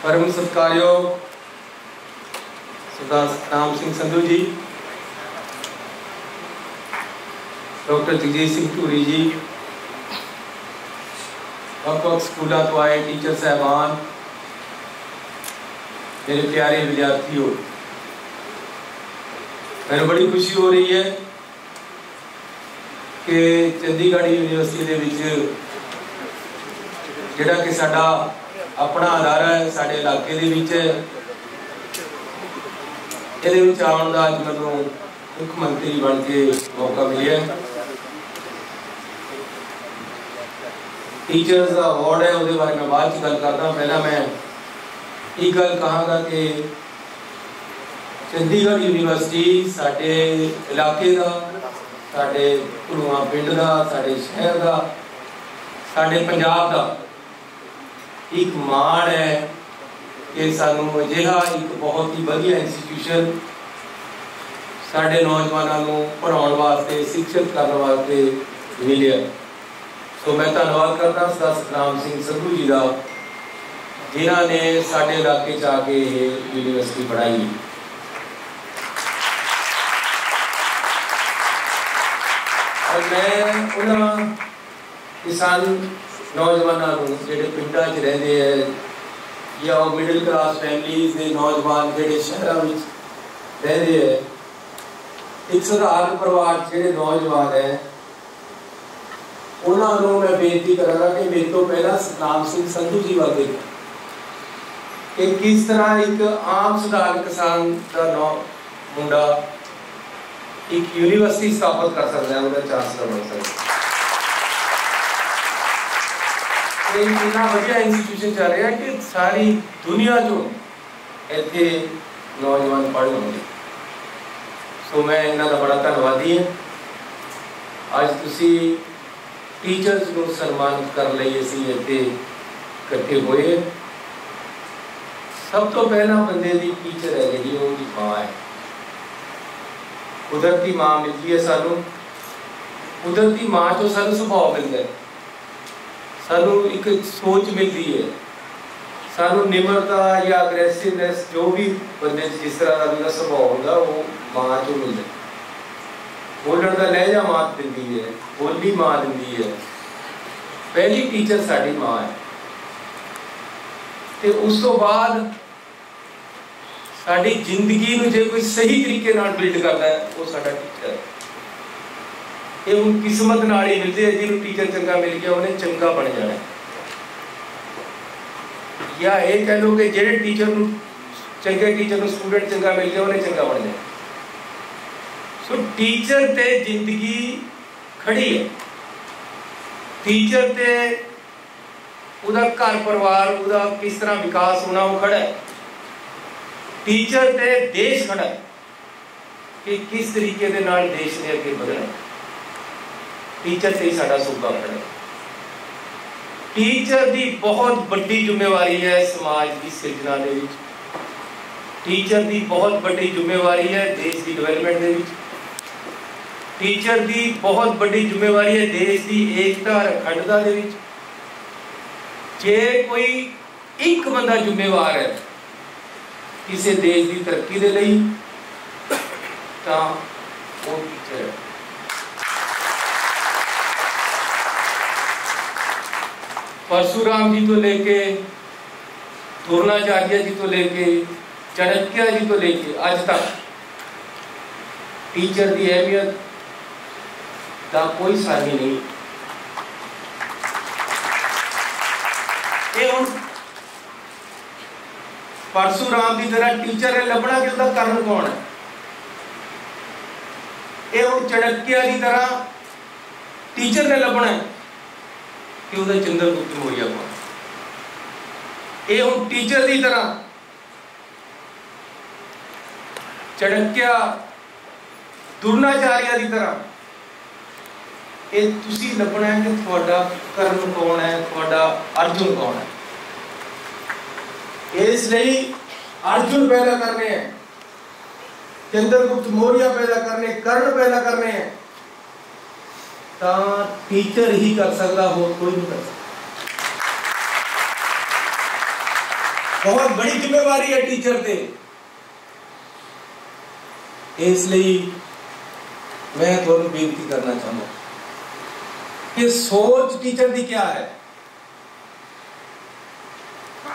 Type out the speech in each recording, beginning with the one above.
परम सत्कारयोग सरदार सतनाम सिंह संधू जी, डॉक्टर जगजीत सिंह धूरी जी, वक्-वक् स्कूलों तो आए टीचर साहबान, मेरे प्यारे विद्यार्थियों, मैंने बड़ी खुशी हो रही है कि चंडीगढ़ यूनिवर्सिटी के विच जिहड़ा कि साडा अपना अदारा है, साडे इलाके दे विच इहदे विच आउण दा अज मैनूं मुख्यमंत्री बन के मौका मिलिया। टीचर्स का अवार्ड है, उसके बारे में बाद गल करदा। पहला मैं एक गल कहांगा कि चंडीगढ़ यूनिवर्सिटी साडे इलाके का, साडे धुलुआ पिंड का, साडे शहर का, साडे पंजाब का एक माण है कि सानू अजिहा एक बहुत ही वधिया इंस्टीट्यूशन साडे नौजवानों को पढ़ाने वास्ते, शिक्षित करने वास्ते मिलिया। तो मैं धन्यवाद करता सरदार सतनाम सिंह संधू जी का, जिन्होंने साडे इलाके च आके यूनिवर्सिटी पढ़ाई। और मैं उन्होंने किसान नौजवानों को जोड़े पिंडा च रहते हैं या मिडिल क्लास फैमिलीज के नौजवान जोड़े शहरों में रहते हैं, एक साधारण परिवार जोड़े नौजवान है, उन्होंने मैं बेनती करांगा कि मेरे तो पहला सतनाम सिंह संधू जी वाले कि किस तरह एक आम साधारण किसान का मुंडा एक यूनिवर्सिटी स्थापित कर सकता है, उनका चांसलर बन सकता है। इतना वधिया इंस्टीट्यूशन चल रहा है कि सारी दुनिया जो इतने नौजवान पढ़ होंगे। सो मैं इन्हों का बड़ा धन्यवादी है। अज तुसी टीचर्स को सम्मानित कर लिए इतने इकट्ठे हुए। सब तो पहला बंदे की टीचर है जी, उनकी माँ है। कुदरती माँ मिलती है सानू, कुदरती माँ चो सानू सुभाव मिलता है, सानू एक सोच मिलती है, सानू निम्रता या अग्रेसिवनेस जो भी बंदे जिस तरह का सुभाव होगा वो माँ चो मिलता है। बोलने का लहजा माँ दिंदी है, बोली माँ दिंदी है। पहली टीचर साड़ी माँ है। ते उस तो बाद साड़ी जिंदगी में जो कोई सही तरीके नाल बिल्ड करता है वो साड़ा टीचर है। ये उन किस्मत नाल ही मिलती है, जिन्होंने टीचर चंगा मिल गया उन्हें चंगा बन जाना है। या ये कह लो कि जेडे टीचर चंगे टीचर को स्टूडेंट चंगा मिल गया उन्हें चंगा बन जाए। सो टीचर ते जिंदगी खड़ी है, टीचर ते उदा घर परिवार उदा किस तरह विकास होना वो खड़ा है, टीचर ते देश खड़ा है कि किस तरीके दे नाल देश ने अगे बढ़ना है। टीचर से ही साडा सूबा खड़ा है। टीचर की बहुत बड़ी जिम्मेवारी है समाज की सिरजना दे विच, टीचर की बहुत बड़ी जिम्मेवारी है देश की डेवलपमेंट दे विच, टीचर की बहुत बड़ी जिम्मेवारी है देश की एकता और अखंडता दे विच। जे कोई एक बंदा जिम्मेवार है किसी देश की तरक्की दे लई तां वो टीचर है। परशुराम जी तो लेके द्रोणाचार्य जी तो लेके चाणक्य जी तो लेके आज तक टीचर की अहमियत का कोई सानी नहीं। ये हुण परशुराम की तरह टीचर ने लभना कि उसका कारण कौन है। ये हुण चाणक्य की तरह टीचर ने लभना है कि उधर चंद्रगुप्त मौर्य कौन। ये हुण टीचर की तरह चाणक्य द्रोणाचार्य की तरह ये तुसी लभना है कि थोड़ा कर्ण कौन है, थोड़ा अर्जुन कौन है। इसलिए अर्जुन पैदा करने हैं, चंद्रगुप्त मौर्य पैदा करने, कर्ण पैदा करने हैं, तो टीचर ही कर सकता, हो कोई नहीं कर सकता। बहुत बड़ी जिम्मेवारी है टीचर ते। इसलिए मैं तुहानू बेनती करना चाहूँगा कि सोच टीचर की क्या है।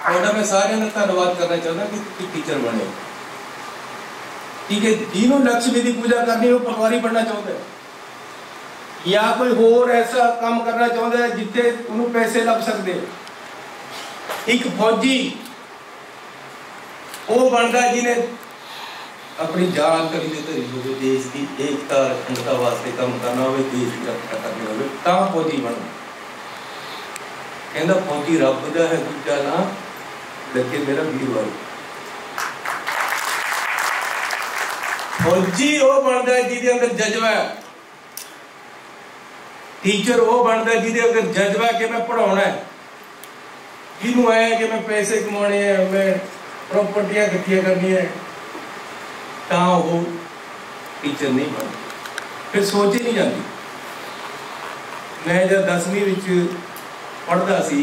और मैं सारे धन्यवाद करना चाहता कि टीचर बने। ठीक है, जिन्होंने लक्ष्मी की पूजा करनी वो पटवारी बनना चाहता है, या कोई होर ऐसा काम करना चाहता है जिथे उन्होंने पैसे लग सकते। एक फौजी वो बनता जिन्हें अपनी जान कभी धरी हो, देश की एकता अखंडता वास्ते काम करना हो, देश की रक्षा करनी हो, ता फौजी बनना। कहता फौजी रब दा है, दूजा ना लगे मेरा वीरवार। फौजी वो बनता है जिहदे अंदर जज्बा है। टीचर वो बनता है जिहदे अंदर जज्बा है कि मैं पढ़ाना है, जिन्हों है कि मैं पैसे कमाने हैं, मैं प्रॉपर्टियां इकट्ठियां करनी है, ता वो टीचर नहीं बनता। फिर सोच ही नहीं जाती। मैं जब 10वीं विच पढ़ता सी,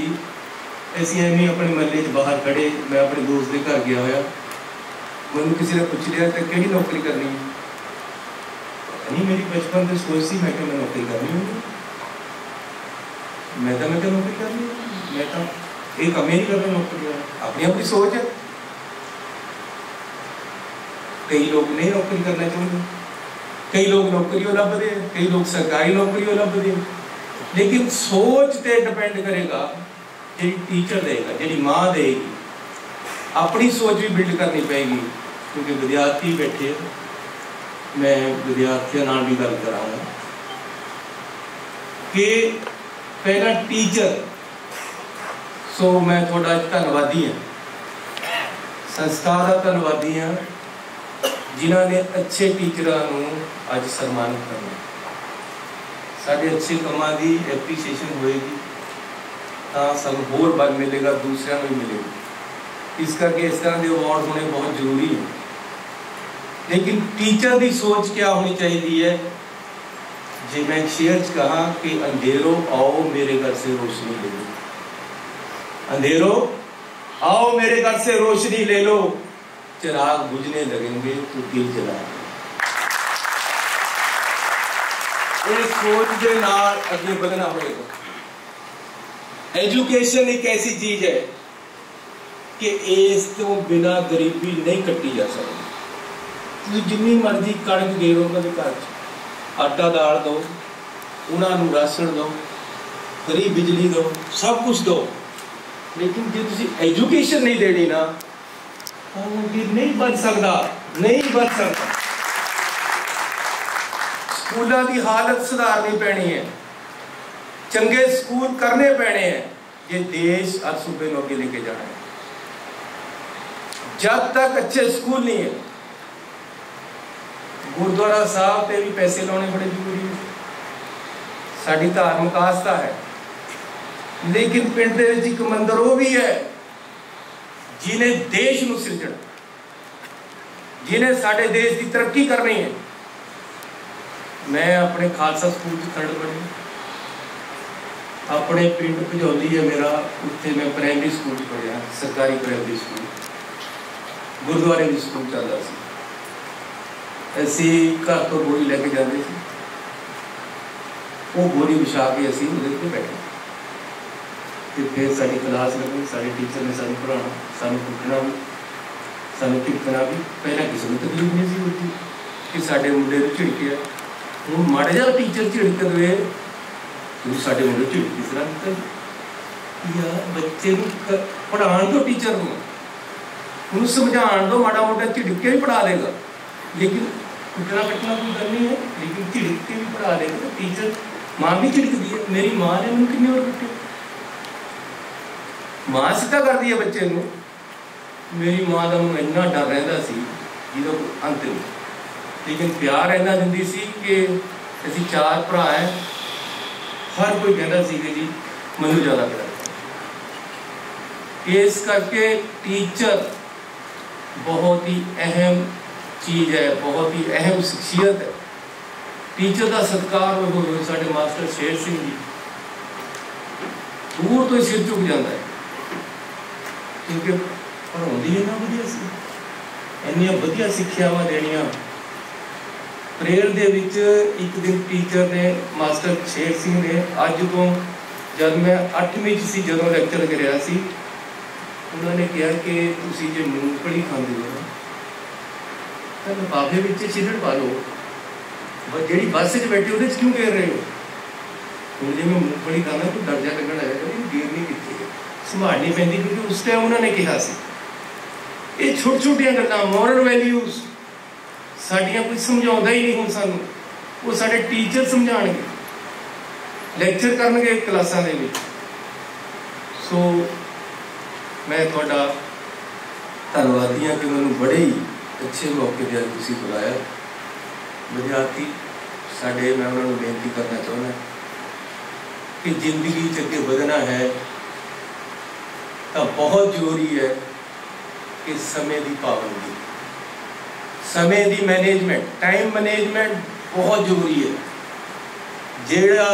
ਅਸੀਂ ਐਵੇਂ अपने महल्ले च बाहर खड़े, मैं अपने दोस्त के घर गया होया, मैनू किसी ने पूछ लिया कि किहड़ी नौकरी करनी है। नहीं, मेरी बचपन से सोच सी, मैं क्या मैं नौकरी करनी होगी, मैं क्या नौकरी करनी है, मैं तो ये काम ही नहीं करना नौकरी। अपनी अपनी सोच है। कई लोग नहीं नौकरी करना चाहते, कई लोग नौकरी लभदे, कई लोग सरकारी नौकरी लभदे, लेकिन सोच ते डिपेंड करेगा जी टीचर देगा, जी माँ देगी। अपनी सोच भी बिल्ड करनी पड़ेगी, क्योंकि विद्यार्थी बैठे, मैं विद्यार्थियों नाल भी गल करांगा कि पहला टीचर। सो मैं थोड़ा धन्यवादी हाँ, संस्था का धन्यवादी हाँ जिन्होंने अच्छे टीचरों अज सन्मानित करना। साढ़े अच्छे कामों की एप्रीसीएशन होएगी तो सानू होर बल मिलेगा, दूसरों को भी मिलेगा। इस करके इस तरह के अवार्ड होने बहुत जरूरी है। लेकिन टीचर की सोच क्या होनी चाहिए है, जी मैं शेयर कहा कि अंधेरों आओ मेरे घर से रोशनी ले लो, अंधेरों आओ मेरे घर से रोशनी ले लो, चिराग बुझने लगेंगे तो दिल जला। इस सोच के नाल अगे बढ़ना होगा। एजुकेशन एक ऐसी चीज है कि इस तो बिना गरीबी नहीं कट्टी जा सकती। जिन्नी मर्जी कणक दे दो उन्होंने घर, आटा दाल दो, उन्होंने राशन दो, फ्री बिजली दो, सब कुछ दो, लेकिन जो तुम एजुकेशन नहीं देनी ना, नहीं बन सकता, नहीं बन सकता। स्कूलों की हालत सुधारनी पैनी है, चंगे स्कूल करने पैने हैं, ये देश और सूबे को आगे लेके जाना है। जब तक अच्छे स्कूल नहीं है, गुरुद्वारा साहब पे भी पैसे लाने बड़े जरूरी है, साड़ी धार्मिक आस्था है। लेकिन पिंड दे विच एक मंदिर वो भी है जिन्हें देश नूं सिरजण, जिन्हें साडे देश की तरक्की करनी है। मैं अपने खालसा स्कूल खरड़ बनी, अपने पिंड भजौली है मेरा, उत्थे मैं प्राइमरी स्कूल पढ़िया, सरकारी प्राइमरी स्कूल, गुरुद्वारे भी स्कूल चलता सी। असी घर तो बोरी लेके जाते थे, वो बोरी विछा के असी उहदे ते बैठे, तो फिर साडी क्लास लगी, साडे टीचर ने सानू पढ़ाना, सानू कुटना भी, सानू टिकना भी। पहले किसी को तकलीफ नहीं सी होती कि साडे मुंडे नूं झिड़किया, हुण माड़ा जिहा टीचर झिड़क दे साडे मुंडे झिड़क किस तरह निकल। यार बच्चे पढ़ाण दो, टीचर को समझाण दो, माड़ा मोटा झिड़क के भी पढ़ा देगा, लेकिन कुटना कटना कोई गल नहीं है, लेकिन झिड़क के भी पढ़ा देगा। तो टीचर माँ भी झिड़कती है, मेरी माँ ने मैंने कितनी बार कुटे, माँ सीधा कर दी है बच्चे को। मेरी माँ का मैं इन्ना डर रहा सी जिसका अंत नहीं, लेकिन प्यार इन्ना दिंदी सी कि असीं 4 भरा है, हर कोई कहता सी कि जी मैनू ज़्यादा प्यार। इस करके टीचर बहुत ही अहम चीज़ है, बहुत ही अहम शख्सियत है। टीचर का सत्कार हो साडे मास्टर शेर सिंह जी, दूर तो सिर झुक जाता है, क्योंकि पढ़ाउंदी इन्ना वधिया सी, इन्नियां वधिया सिक्ख्यावां देणियां। प्रेयर दे विच एक दिन टीचर ने मास्टर शेर सिंह ने अज तो जब मैं 8वीं च सी जदों लैक्चर करिया सी, उन्होंने कहा कि तुसीं जे मूंगफली खांदे हो ना तो लिफाफे विच छिलड़ पा लो, जिहड़ी बस च बैठे उहदे च क्यों घेर रहे हो? हुण जे मैं मूंगफली खाना तो डर जा लगण लगा कि घेरनी कित्थे है, संभालनी पैंदी, क्योंकि उस टाइम उन्होंने कहा सी। ये छोटी छोटियां गल्लां मॉरल वैल्यूज़ साडियां कुछ समझाउंदा ही नहीं हुण सानूं, वो साडे टीचर समझाणगे, लैक्चर करनगे क्लासां दे विच। सो मैं तुहाडा धन्नवादी हाँ कि मैनूं बड़े ही अच्छे मौके ते अज तुसीं बुलाया। विद्यार्थी साडे, मैं उन्हां नूं बेनती करना चाहुंदा कि जिंदगी च अगे वधना है तो बहुत जरूरी है कि समय की पाबंदी, समय की मैनेजमेंट, टाइम मैनेजमेंट बहुत जरूरी है। जेड़ा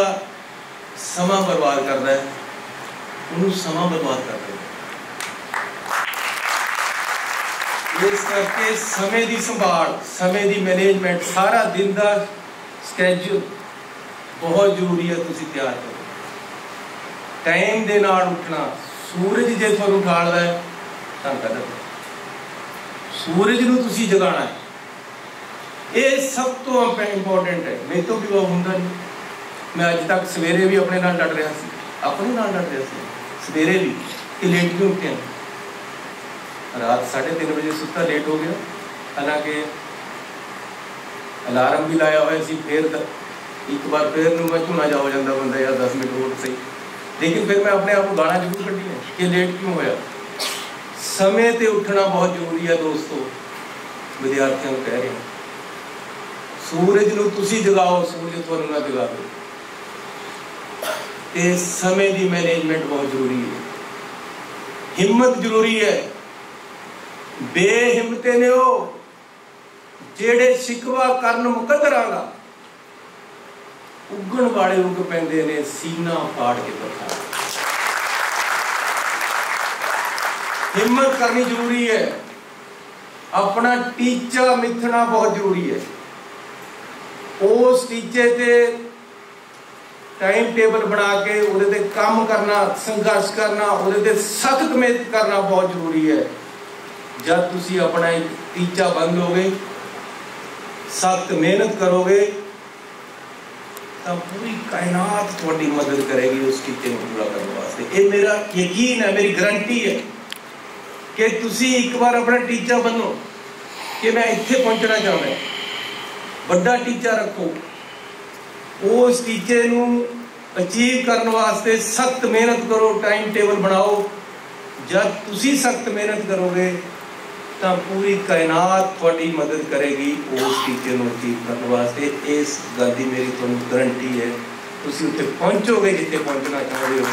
समा बर्बाद करता है उन्होंने समा बर्बाद कर देना। इस करके समय की संभाल, समय की मैनेजमेंट, सारा दिन का स्कैड्यूल बहुत जरूरी है। तुसीं तैयार करो, टाइम दे नाल उठना। सूरज जे तुहानूं उठालदा है तां कदर सूरज नूं तुसीं जगाना है, ये सब तो इंपॉर्टेंट है। मेरे तो भी वो हुंदा नहीं, मैं अज तक सवेरे भी अपने नाल लड़ रहा सी, अपने नाल लड़ रहा सी सवेरे भी कि लेट क्यों उठे, रात 3:30 बजे सुता लेट हो गया, हालांकि अलार्म भी लाया हुआ सी, फिर एक बार फिर मैं झूना जा हो जाता बंदा यार 10 मिनट होर सही, लेकिन फिर मैं अपने आप को गाना जरूर कढ़ी है कि लेट क्यों होया। समय ते उठना बहुत जरूरी है दोस्तों, विद्यार्थियों को कह रहे हैं। सूरज नूं तुसीं जगाओ, सूरज तुहानूं ना जगावे। ते समय की मैनेजमेंट बहुत जरूरी है, हिम्मत जरूरी है। बेहिम्मते ने हो जेड़े शिकवा करन मुकद्दरां दा, उगण वाले उग पैंदे ने सीना फाड़ के पत्थर। हिम्मत करनी जरूरी है, अपना टीचा मिथना बहुत जरूरी है। उस टीचे ते टाइम टेबल बना के उहदे ते काम करना, संघर्ष करना, उहदे ते सख्त मेहनत करना बहुत जरूरी है। जब तुसी अपना एक टीचा बन लोगे, सख्त मेहनत करोगे, तो पूरी कायनात तुहाडी मदद करेगी उस टीचे को पूरा करने वास्ते। ये मेरा यकीन है, मेरी गारंटी है कि तुसी एक बार अपना टीचा बनो कि मैं इत्थे पहुंचना चाहता हूं, बड़ा टीचा रखो, उस टीचे नूं अचीव करने वास्ते सख्त मेहनत करो, टाइम टेबल बनाओ। जब तुसी सख्त मेहनत करोगे तो पूरी कायनात तुहाडी मदद करेगी उस टीचे नूं अचीव करने वास्ते। इस गल दी मेरी तुहानूं गारंटी है, तुसी उत्थे पहुंचोगे जिथे पहुंचना चाहते हो,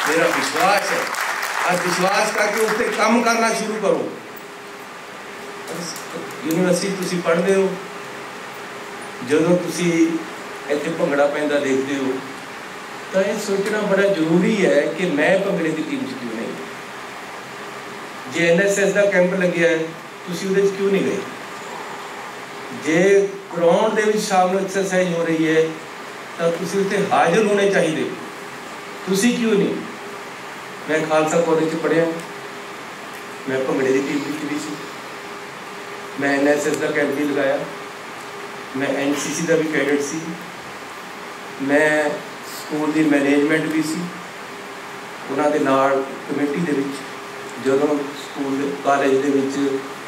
मेरा विश्वास है। आज विश्वास करके उत्थे काम करना शुरू करो। यूनिवर्सिटी तुसी पढ़दे हो, जदों तुसी इत्थे भंगड़ा पैंदा देखते हो तो यह सोचना बड़ा जरूरी है कि मैं भंगड़े की टीम च क्यों नहीं। जे NSS का कैंप लगे है, तुसी उहदे च क्यों नहीं गए? जे ग्राउंड दे विच शाम नूं एक्सरसाइज हो रही है तो तुसी उत्थे हाजिर होने चाहिए, तुसी क्यों नहीं? मैं खालसा कॉलेज च पढ़िया, मैं भंगड़े की टीम च भी सी, मैं NSS का कैंप भी लगाया, मैं NCC का भी कैडेट सी, मैं स्कूल की मैनेजमेंट भी सी, उन्हां दे नाल कमेटी दे विच जदों school college they which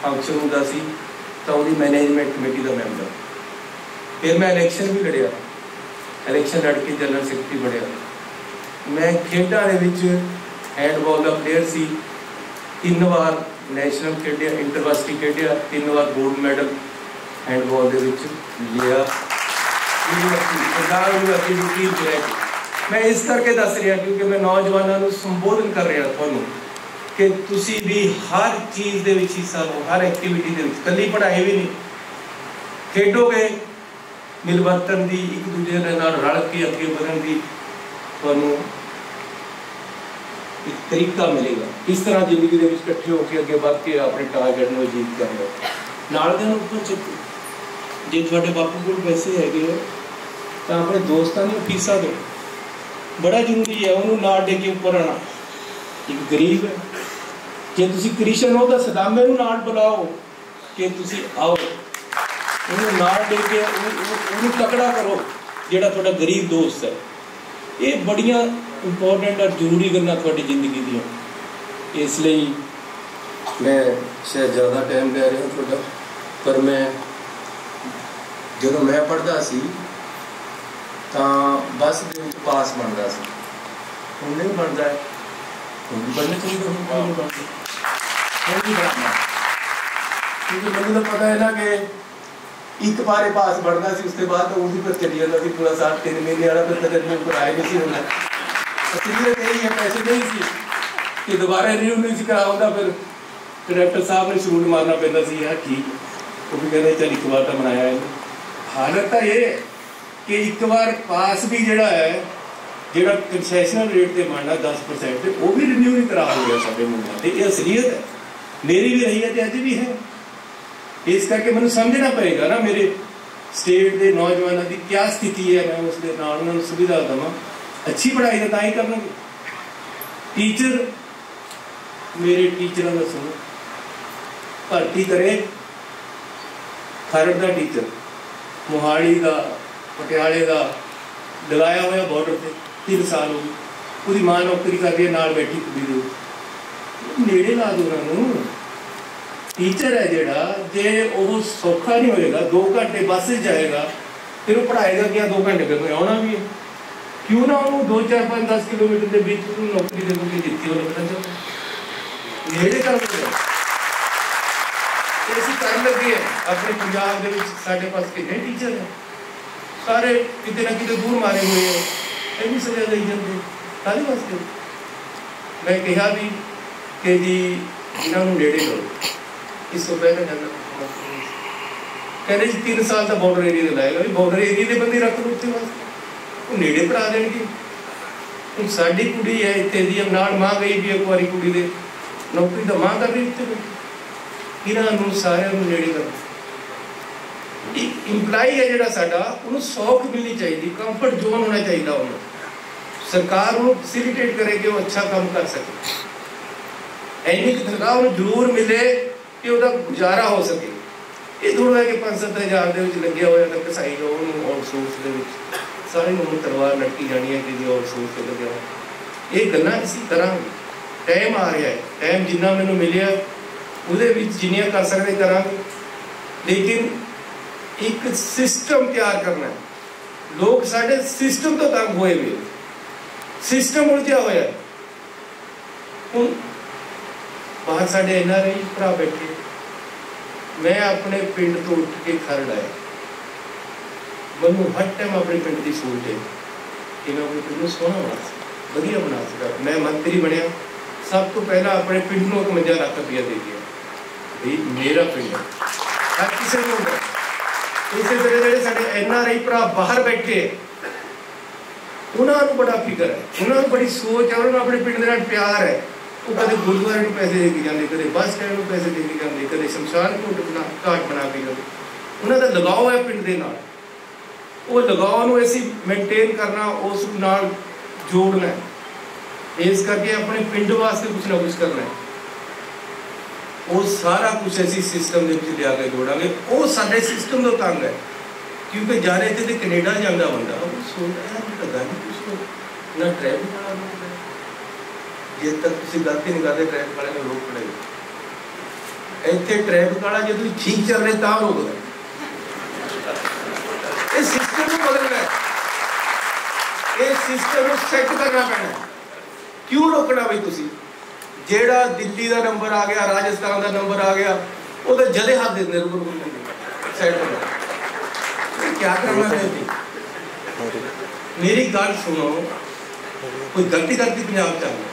function होंदा सी तो उहदी मैनेजमेंट कमेटी का मैंबर। फिर मैं इलैक्शन भी लड़िया, इलैक्शन लड़ के जनरल सैकटरी बनया। मैं खेडां दे विच हैंडबॉल का प्लेयर सी, 3 बार नैशनल खेडिया, इंटरवर्सिटी खेडिया, 3 बार गोल्ड मैडल हैंडबॉल दे विच लिया पंजाब यूनिवर्सिटी की टीम च रह के। मैं इस करके दस रहा क्योंकि मैं नौजवानों को संबोधन कर रहा थानू कि तुसी भी हर चीज़ दे विच हिस्सा लो, हर एक्टिविटी दे विच, कल्ली पढ़ाई भी नहीं, खेडोगे मिलवर्तन की, एक दूजे नाल रल के अगे बढ़न की तुहानू एक तरीका मिलेगा किस तरह जिंदगी के इकट्ठे होकर अगे बढ़ के अपने टारगेट में अचीव कर लो। नाल दे उपर चुको, जे थोड़े बापू को पैसे हैगे तो अपने दोस्तों ने फीसा दो, बड़ा जरूरी है उन्होंने नाल दे के उपर आना। एक गरीब है, जे तुसी क्रिश्चियन हो तो सदामे नूं नाल बुलाओ कि तुसी आओ, उन्होंने नाल दे के उन्होंने तकड़ा करो जिहड़ा तुहाडा गरीब दोस्त है। ये बड़ियां इंपॉर्टेंट और जरूरी गल्लां तुहाडी जिंदगी दियां। इसलिए मैं शायद ज़्यादा टाइम ले रहा थोड़ा, पर मैं जो मैं पढ़ता सी तो बस के पास बनता सी, हुण नहीं बनता है, हुण भी बनना चाहिए, हुण नहीं बनता, हुण नहीं बनना, क्योंकि मैंने तो पता है ना कि एक बार पास बढ़ना सी, उसके बाद तो उसी पर चली जाता सी पूरा साल 3 महीने वाला, फिर तक मैं ऊपर आए नहीं सी होना। असलियत यही है, पैसे नहीं सी कि दोबारा रिन्यू नहीं सी करा होता, फिर डायरेक्टर साहब ने सलूट मारना पैदा सी, यार ठीक वो भी कहते चल एक बार तो बनाया है। हालत तो ये कि एक बार पास भी जोड़ा है जोड़ा कंसैशनल रेट से बनना 10% से वो भी रिन्यू नहीं करा हो गया साढ़े मुंडे। ये असलियत है, मेरी भी रही है तो अज भी है। इस करके मैं समझना पड़ेगा ना मेरे स्टेट के नौजवानों की क्या स्थिति है, मैं उसके नाल उन्होंने सुविधा देवां। अच्छी पढ़ाई तो ही करना। टीचर मेरे टीचरों का सुनो, भर्ती करे खरड़ का टीचर, मोहाली का, पटियाले का, लगाया हुआ बॉर्डर से 3 साल हो गए, पूरी मां नौकरी कर रही है, नाल बैठी कुड़ी दे नेड़े ला दो उन्होंने। टीचर है जोड़ा, जे वो सौखा नहीं होएगा, 2 घंटे बस से जाएगा, फिर वो पढ़ाएगा क्या 2 घंटे पे आना भी है, क्यों ना वो 2, 4, 5, 10 किलोमीटर के बीच नौकरी दे दूँगी जितनी वाले पता चलो नेड़े कर देगा। ऐसी कर लगी है अपने पंजाब के साढ़े पास कितने टीचर हैं, सारे कितने ना कितने दूर मारे हुए हैं, इतनी सजा दी जाती सारे वास्ते। मैं कहा भी कि जी इन्होंने नेड़े करो, इसको पहले जाना कहते जी 3 साल का बॉर्डर एरिया लाएगा, भी बॉर्डर एरिया के बंदे रख लो उत्ते वास्ते, वो नेड़े पढ़ा देंगे। हम साड़ी कुड़ी है इतने दी नाल मां गई भी एक बारी कुड़ी दे नौकरी तो मां कर रही उत्ते, इन्हों सारे नेड़े कर। इंप्लाई है जोड़ा साडा उन्होंने सौख मिलनी चाहिए, कंफर्ट जोन होना चाहिए, उन्होंने सरकार उन्होंने फैसिलिटेट करे कि वो अच्छा काम कर सके, इन्नी तनख्वाह उन्हें जरूर मिले कि उसका गुजारा हो सके। ये थोड़ा है कि 5-7 हज़ार के लगे हुए तो कसाई जाओ आउटसोर्स के सारी उम्र तलवार लटकी जानी है कि आउटसोर्स से लगे हुआ। ये गल्लां इसी तरह टाइम आ रहा है, टाइम जिन्ना मैनू मिलिया उहदे विच जिन्नियां कर सकते करांगे, लेकिन एक सिस्टम तैयार करना है। लोग साढ़े सिस्टम तो तंग होए हुए, सिस्टम उलझा होया। हुण बाहर साढ़े NRI भरा बैठे, मैं अपने पिंड तो उठ के खरड़ आया, मैं हर टाइम अपने पिंड की सोच है कि मैं अपने पिंड को सोहना बना सका, वधिया बना सका। मैं मंत्री बनया, सब तो पहला अपने पिंड को 51 लाख रुपया दे दिया, भाई मेरा पिंड है, हर किसी को होगा। इस तरह जो साढ़े NRI भरा बाहर बैठे उन्होंने बड़ा फिक्र है, उन्होंने बड़ी सोच है, उन्होंने अपने पिंड के नाल प्यार है। वो कदे गुरुद्वारे को पैसे दे के जाते, कदे बस स्टैंड को पैसे दे के जाते, कदे शमशान घाट बना के जाते। उन्होंने लगाव है पिंड के नाल, वो लगाव को ऐसी मेनटेन करना, उस नाल जोड़ना है। इस करके अपने पिंड वास्ते कुछ ना कुछ करना है, वो सारा कुछ ऐसी सिस्टम के लिया के जोड़ांगे। वो साढ़े सिस्टम तो तंग है, क्योंकि जा रहे थे कनेडा जाता बंदा वो सोचता यार लगा नहीं कुछ ना ट्रैफिक वाला जे तक तुम गलती नहीं करते ट्रैफिक वाले रोक पड़ेगी। इतने ट्रैफिक वाला जो तुम ठीक चल रहे तो रोक दे, इस सिस्टम को बदलना है, इस सिस्टम को सेट करना पैना। क्यों रोकना भाई तुम जेड़ा दिल्ली का नंबर आ गया, राजस्थान का नंबर आ गया, वो तो जदे हाथ देते सेट करना। क्या करना है? मेरी गल सुनो, कोई गलती करती पंजाब चल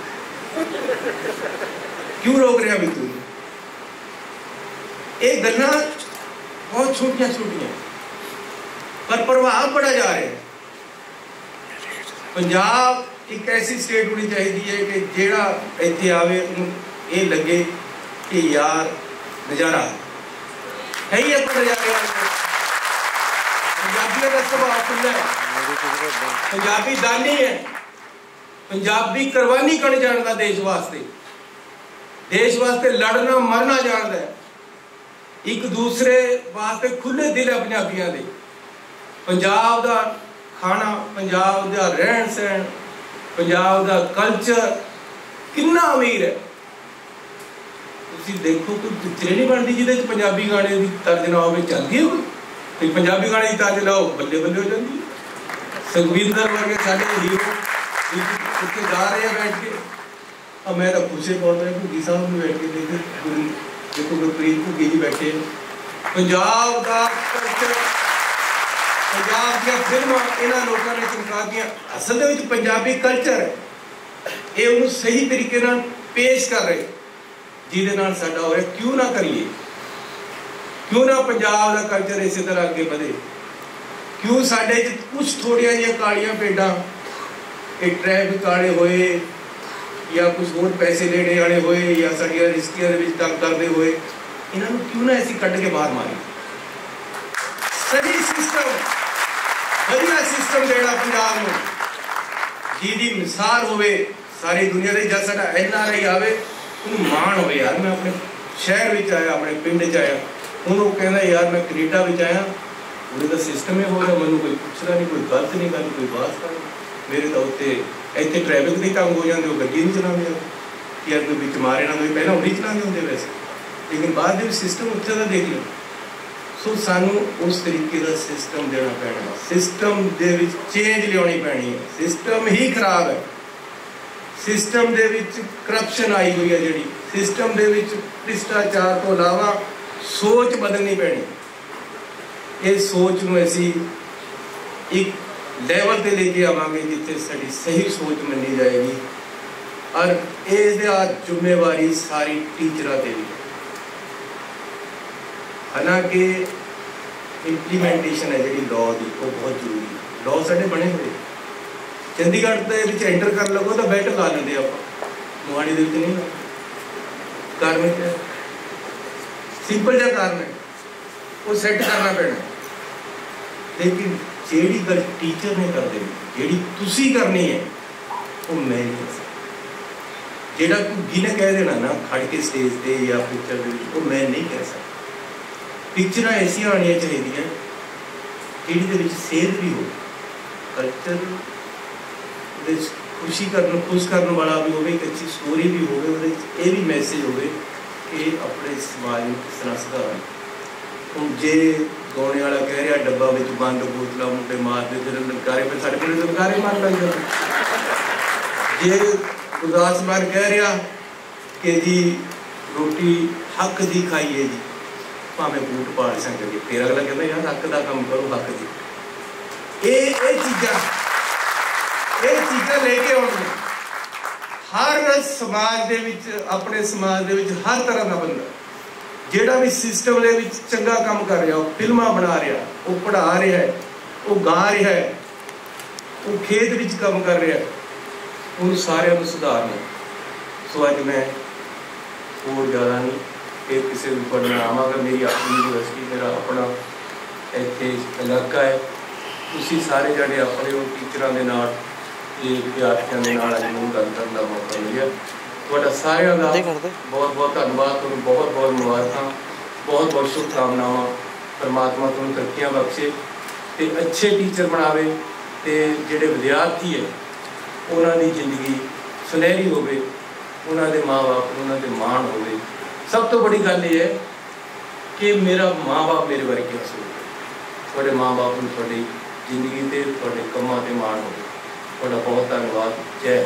क्यों रोक रहे अभी तुम? ये गल्लां बहुत छोटिया छोटिया पर प्रभाव बड़ा जा रहा है। पंजाब एक ऐसी स्टेट होनी चाहिए कि जेड़ा इत्थे आवे ये लगे कि यार नज़ारा है ही एक नज़ारे। पंजाबियों का स्वभाव खुला है, पंजाबी दानी है, पंजाबी कुर्बानी करने जानता, देश वास्ते लड़ना मरना जानता है, एक दूसरे वास्ते खुले दिल है पंजाबियों के। पंजाब का खाना, पंजाब का रहन सहन, पंजाब का कल्चर कितना अमीर है। तुसी देखो कोई पिक्चर नहीं बनती जिहदे च पंजाबी गाने की तर्ज ना होवे, चलदी है कोई पंजाबी गाने की तर्ज लाओ बल्ले बल्ले हो जाती है। संगविंदर वर्गे साडे हीरो उत्थे गा रहे हैं बैठ के। अब मैं तो खुशे बहुत है घुग्गी साहब में बैठ के देखो गुरप्रीत घुग्गी जी बैठे। पंजाब का कल्चर, पंजाब दी फिल्मां इन्हां लोकां ने चमका दियां। असल दे विच पंजाबी कल्चर है ये उन्हें सही तरीके नाल पेश कर रहे, जिहदे नाल साडा हो रहा। क्यों ना करिए, क्यों ना पंजाब का कल्चर इस तरह अगे बढ़े। क्यों साडे च कुछ थोड़िया जिहियां कालियां भेडां ट्रैफिक वाले होए या कुछ होर पैसे लेने वाले होए या साडियां रिश्तियां दे विच तंग करदे होए, इन्हां नूं क्यों ना ऐसी कढ के बाहर मारी। सही सिस्टम, वधिया सिस्टम देना पंजाब नूं, जिहदी मिसाल होवे सारी दुनिया दे। जद साडा NRI आवे उन्हें मान हो यार मैं अपने शहर में आया, अपने पिंड च आया। उन्होंने कहना यार मैं कनेडा में आया, उन्हें तो सिस्टम ही हो रहा, मैं कोई पूछता नहीं, कोई गलत नहीं करनी, कोई वास्ता नहीं। मेरे तो उत्ते इतने ट्रैफिक नहीं तंग हो जाते, वो गड्डी नहीं चलाते यार, कोई बिच मारे ना कोई पहला उन्हीं चलाते होंगे वैसे, लेकिन बाद में सिस्टम उत्थे का देख लो। सो सानू उस तरीके का सिस्टम देना पैना, सिस्टम दे विच चेंज लियानी पैनी है। सिस्टम ही खराब है, सिस्टम दे विच करप्शन आई हुई है जिहड़ी, सिस्टम दे विच भ्रिष्टाचार तो इलावा सोच बदलनी पैनी। इस सोच नूं असीं एक लैवल ते लेके आवांगे जिथे साडी सही सोच मनी जाएगी। और इसदा जिम्मेवारी सारी टीचरां ते भी। हालांकि इंप्लीमेंटेशन है जिहड़ी लॉ दी वो बहुत जरूरी है। लॉ साडे बने हुए, चंडीगढ़ के एंटर कर लगो तो बेल्ट ला लेंगे आप, मोहाली दे विच नहीं लाते। कारण क्या है? सिंपल जा कारण है, वो सैट करना पैना। लेकिन जेड़ी गल टीचर ने कर देनी, जेड़ी तुसी करनी है वो मैं नहीं कर सकता। जेड़ा घुग्गी ने कह देना ना खड़ के स्टेज पे या पिक्चर वो मैं नहीं कह सकता। पिक्चर ऐसिया आनिया चाहिए जिहड़ी दे विच सेध भी हो, कल्चर खुशी करन खुश करने वाला भी होवे, एक अच्छी स्टोरी भी होवे, ये भी मैसेज होवे कि अपने समाज में किस तरह सुधार। हम जे गाने वाला कह रहा डब्बा में बंद बोतला मुंडे मारते फिर ललकारे पे साढ़े पिंड ललकारे मार लग जाते। जे गुरदास मान कह रहा कि जी रोटी हक दी खाइए जी भावें बूट पाल सके, फिर अगला कहता यार हक का काम करो, हक दी। ये चीज़ां लेके आउणगे हर समाज दे विच, अपने समाज दे विच हर तरह का बंदा जेड़ा भी सिस्टम दे विच चंगा काम कर रहा, वो फिल्मां बना रहा, वो पढ़ा रहा है, वो गा रहा है, वो खेत विच काम कर रहा है, उन सारे सुधारना। सो अज मैं और ज़्यादा नहीं फिर किसी भी पढ़ना आवागा। मेरी अपनी यूनिवर्सिटी, मेरा अपना इत्थे इलाका है। तुसीं सारे जने अपने टीचरां दे नाल विद्यार्थियों के नाल अज मैनूं गल करन दा मौका मिलिया। तुहाडा सारिआं दा बहुत बहुत धन्नवाद, तुहानूं बहुत बहुत मुबारकां, बहुत बहुत शुभकामनावां। परमात्मा तुहानूं तरक्कियां बख्शे ते अच्छे टीचर बनावे ते जिहड़े विद्यार्थी है उन्हां दी जिंदगी सुनहरी होवे, उन्हां दे माँ बाप उन्हां दे मान होवे। सब तो बड़ी गल ये है कि मेरा माँ बाप मेरे बारे क्या सोचदे। तुहाडे माँ बाप नूं तुहाडी जिंदगी ते तुहाडे कम्मां ते मान होवे। बहुत धन्यवाद। जय